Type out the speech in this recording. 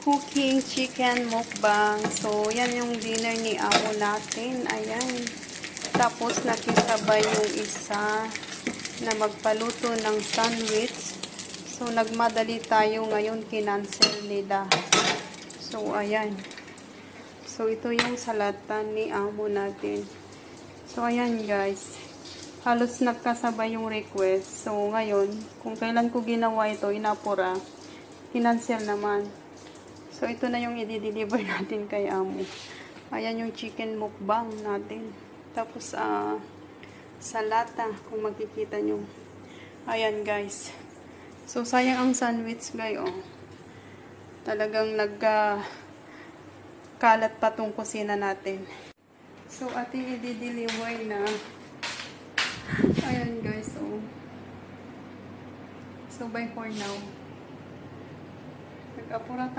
cooking chicken mukbang. So, yan yung dinner ni amo natin. Ayan. Tapos, nakisabay yung isa na magpaluto ng sandwich. So, nagmadali tayo ngayon. Kinancel nila. So, ayan. So, ito yung salatan ni amo natin. So, ayan guys. Halos nagkasabay yung request. So, ngayon, kung kailan ko ginawa ito, inapura, kinancel naman. So, ito na yung i-deliver natin kay amo. Ayan yung chicken mukbang natin. Tapos, salata, kung makikita nyo. Ayan, guys. So, sayang ang sandwich, guys, oh. Talagang kalat pa tong kusina natin. So, ating i-deliver na. Ayan, guys, oh. So, bye for now. Nag-apura